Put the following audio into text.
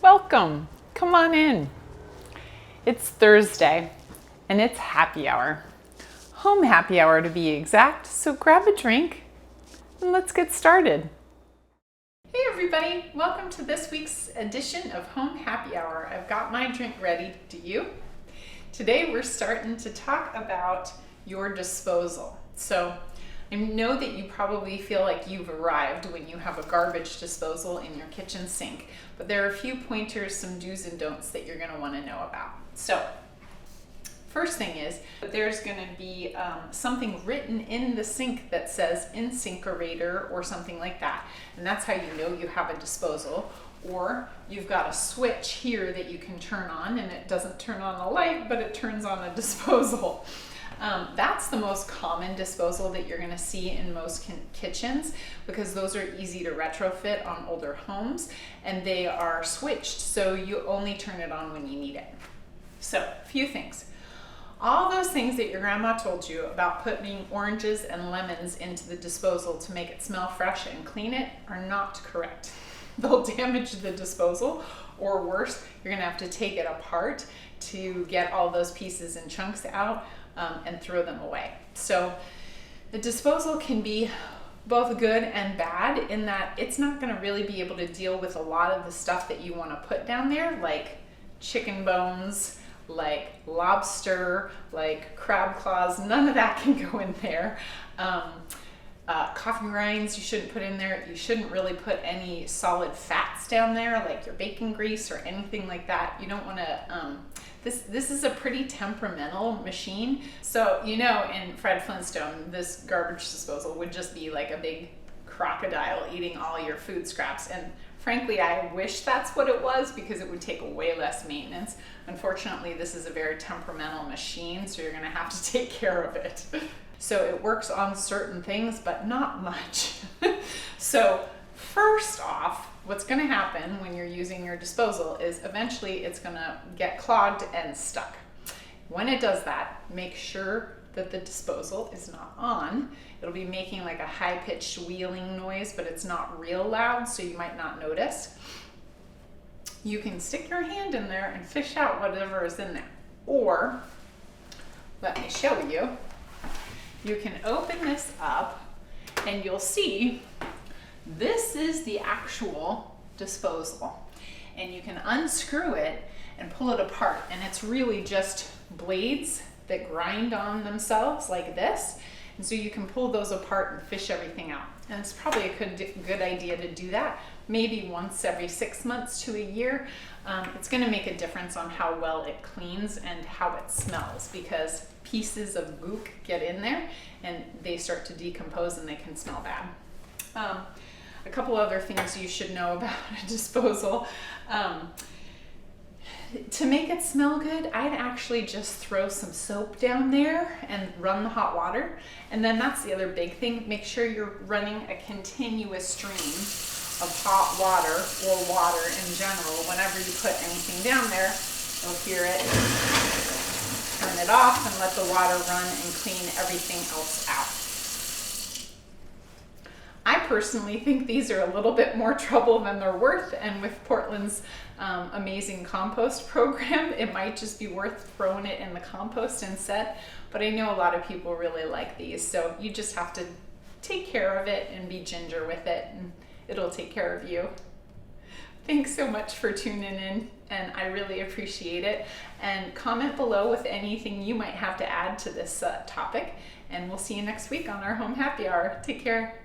Welcome. Come on in. It's Thursday and it's happy hour. Home happy hour to be exact, so grab a drink and let's get started. Hey everybody, welcome to this week's edition of Home Happy Hour. I've got my drink ready. Do you? Today we're starting to talk about your disposal. So I know that you probably feel like you've arrived when you have a garbage disposal in your kitchen sink, but there are a few pointers, some do's and don'ts that you're going to want to know about. So first thing is that there's going to be something written in the sink that says InSinkerator or something like that, and that's how you know you have a disposal. Or you've got a switch here that you can turn on, and it doesn't turn on a light, but it turns on a disposal. That's the most common disposal that you're going to see in most kitchens, because those are easy to retrofit on older homes and they are switched, so you only turn it on when you need it. So a few things. All those things that your grandma told you about putting oranges and lemons into the disposal to make it smell fresh and clean it are not correct. They'll damage the disposal, or worse, you're going to have to take it apart to get all those pieces and chunks out and throw them away. So the disposal can be both good and bad in that it's not going to really be able to deal with a lot of the stuff that you want to put down there, like chicken bones, like lobster, like crab claws. None of that can go in there. Coffee grinds you shouldn't put in there. You shouldn't really put any solid fats down there, like your bacon grease or anything like that. You don't want to, this is a pretty temperamental machine. So, you know, in Fred Flintstone, this garbage disposal would just be like a big crocodile eating all your food scraps. And frankly, I wish that's what it was, because it would take way less maintenance. Unfortunately, this is a very temperamental machine, so you're gonna have to take care of it. So it works on certain things, but not much. So first off, what's going to happen when you're using your disposal is eventually it's going to get clogged and stuck. When it does that, make sure that the disposal is not on. It'll be making like a high-pitched wheeling noise, but it's not real loud, so you might not notice. You can stick your hand in there and fish out whatever is in there. Or, let me show you. You can open this up and you'll see this is the actual disposal, and you can unscrew it and pull it apart, and it's really just blades that grind on themselves like this, and so you can pull those apart and fish everything out. And it's probably a good idea to do that maybe once every 6 months to a year. It's going to make a difference on how well it cleans and how it smells, because pieces of gook get in there and they start to decompose and they can smell bad. A couple other things you should know about a disposal. To make it smell good, I'd actually just throw some soap down there and run the hot water. And then that's the other big thing. Make sure you're running a continuous stream of hot water, or water in general. Whenever you put anything down there, you'll hear it. Turn it off and let the water run and clean everything else out. I personally think these are a little bit more trouble than they're worth, and with Portland's amazing compost program, it might just be worth throwing it in the compost instead. But I know a lot of people really like these, so you just have to take care of it and be ginger with it, and it'll take care of you. Thanks so much for tuning in, and I really appreciate it. And comment below with anything you might have to add to this topic, and we'll see you next week on our Home Happy Hour. Take care.